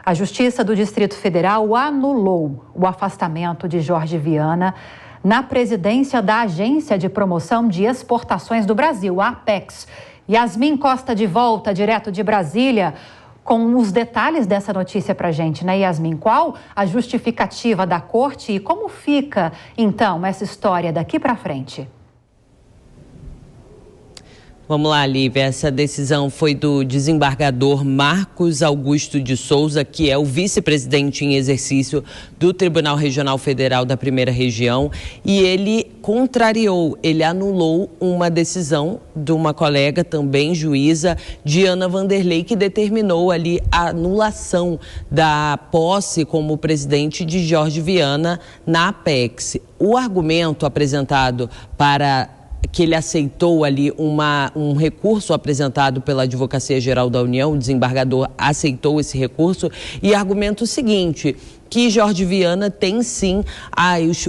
A Justiça do Distrito Federal anulou o afastamento de Jorge Viana na presidência da Agência de Promoção de Exportações do Brasil, a Apex. Yasmin Costa de volta, direto de Brasília, com os detalhes dessa notícia para a gente, né, Yasmin? Qual a justificativa da corte e como fica, então, essa história daqui para frente? Vamos lá, Lívia. Essa decisão foi do desembargador Marcos Augusto de Souza, que é o vice-presidente em exercício do Tribunal Regional Federal da Primeira Região, e ele contrariou, ele anulou uma decisão de uma colega, também juíza, Diana Vanderlei, que determinou ali a anulação da posse como presidente de Jorge Viana na Apex. O argumento apresentado para que ele aceitou ali um recurso apresentado pela Advocacia Geral da União, o desembargador aceitou esse recurso e argumenta o seguinte, que Jorge Viana tem sim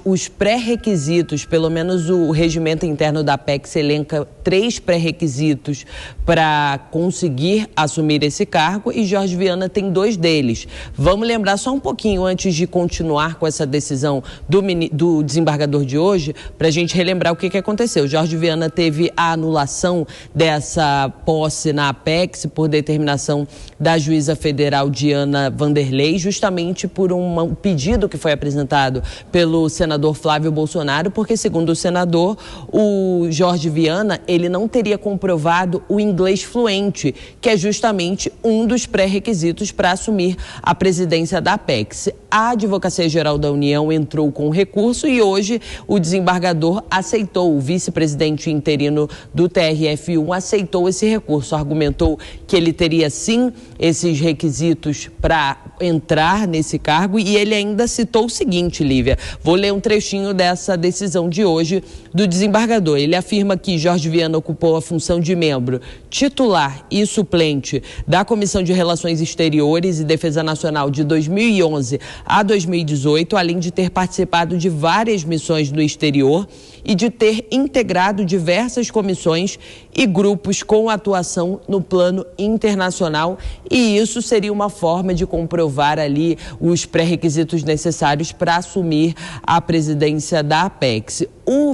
os pré-requisitos, pelo menos o regimento interno da Apex elenca 3 pré-requisitos para conseguir assumir esse cargo e Jorge Viana tem 2 deles. Vamos lembrar só um pouquinho antes de continuar com essa decisão do desembargador de hoje, para a gente relembrar o que aconteceu. Jorge Viana teve a anulação dessa posse na Apex por determinação da juíza federal Diana Vanderlei, justamente por um pedido que foi apresentado pelo senador Flávio Bolsonaro, porque segundo o senador, o Jorge Viana, ele não teria comprovado o inglês fluente, que é justamente um dos pré-requisitos para assumir a presidência da Apex. A Advocacia Geral da União entrou com recurso e hoje o desembargador aceitou, o vice-presidente interino do TRF1 aceitou esse recurso, argumentou que ele teria sim esses requisitos para entrar nesse cargo e ele ainda citou o seguinte, Lívia, vou ler um trechinho dessa decisão de hoje do desembargador. Ele afirma que Jorge Viana ocupou a função de membro titular e suplente da Comissão de Relações Exteriores e Defesa Nacional de 2011 a 2018, além de ter participado de várias missões no exterior e de ter integrado diversas comissões e grupos com atuação no plano internacional, e isso seria uma forma de comprovar ali os pré-requisitos necessários para assumir a presidência da Apex. O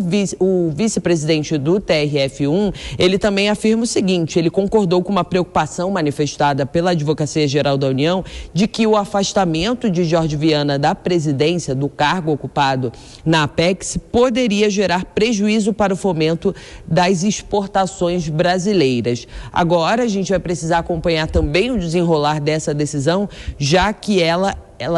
vice-presidente do TRF1, ele também afirma o seguinte, ele concordou com uma preocupação manifestada pela Advocacia Geral da União de que o afastamento de Jorge Viana da presidência, do cargo ocupado na Apex, poderia gerar prejuízo para o fomento das exportações brasileiras. Agora a gente vai precisar acompanhar também o desenrolar dessa decisão, já que ela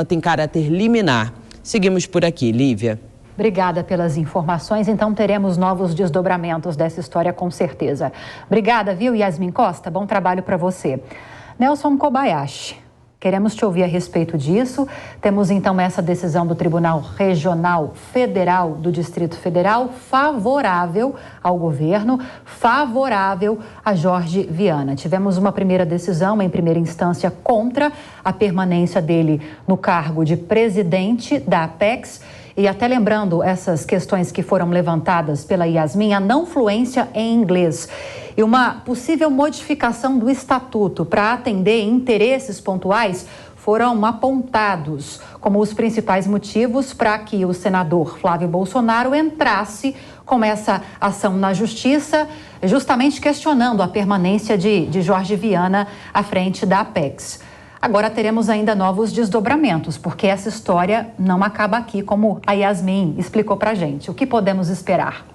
tem caráter liminar. Seguimos por aqui, Lívia. Obrigada pelas informações. Então teremos novos desdobramentos dessa história, com certeza. Obrigada, viu, Yasmin Costa? Bom trabalho para você. Nelson Kobayashi, queremos te ouvir a respeito disso. Temos então essa decisão do Tribunal Regional Federal do Distrito Federal favorável ao governo, favorável a Jorge Viana. Tivemos uma primeira decisão em primeira instância contra a permanência dele no cargo de presidente da Apex. E até lembrando essas questões que foram levantadas pela Yasmin, a não fluência em inglês e uma possível modificação do estatuto para atender interesses pontuais foram apontados como os principais motivos para que o senador Flávio Bolsonaro entrasse com essa ação na justiça, justamente questionando a permanência de Jorge Viana à frente da Apex. Agora teremos ainda novos desdobramentos, porque essa história não acaba aqui, como a Yasmin explicou para a gente. O que podemos esperar?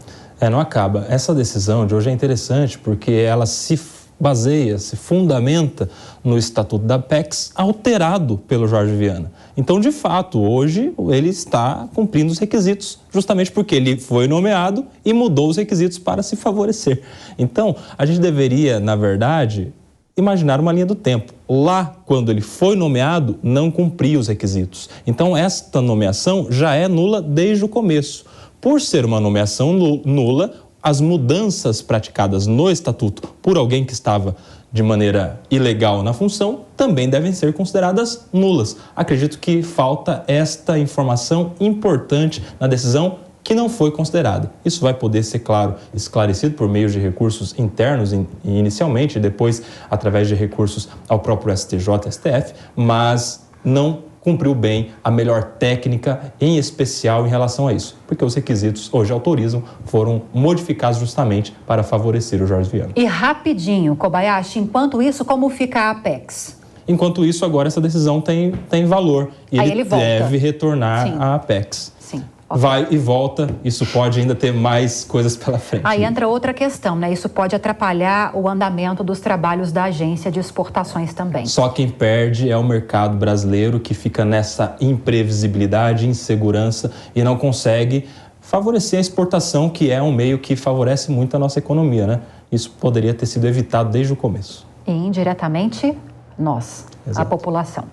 Não acaba. Essa decisão de hoje é interessante porque ela se baseia, se fundamenta no Estatuto da Apex alterado pelo Jorge Viana. Então, de fato, hoje ele está cumprindo os requisitos, justamente porque ele foi nomeado e mudou os requisitos para se favorecer. Então, a gente deveria, na verdade, imaginar uma linha do tempo. Lá, quando ele foi nomeado, não cumpria os requisitos. Então, esta nomeação já é nula desde o começo. Por ser uma nomeação nula, as mudanças praticadas no estatuto por alguém que estava de maneira ilegal na função também devem ser consideradas nulas. Acredito que falta esta informação importante na decisão que não foi considerada. Isso vai poder ser, claro, esclarecido por meio de recursos internos inicialmente, depois através de recursos ao próprio STJ, STF, mas não cumpriu bem a melhor técnica, em especial em relação a isso, porque os requisitos hoje autorizam foram modificados justamente para favorecer o Jorge Viana. E rapidinho, Kobayashi, enquanto isso, como fica a Apex? Enquanto isso, agora essa decisão tem valor e ele deve retornar à Apex. Sim. Okay. Vai e volta, isso pode ainda ter mais coisas pela frente. Aí entra outra questão, né? Isso pode atrapalhar o andamento dos trabalhos da agência de exportações também. Só quem perde é o mercado brasileiro, que fica nessa imprevisibilidade, insegurança e não consegue favorecer a exportação, que é um meio que favorece muito a nossa economia, né? Isso poderia ter sido evitado desde o começo. E indiretamente, nós, a população.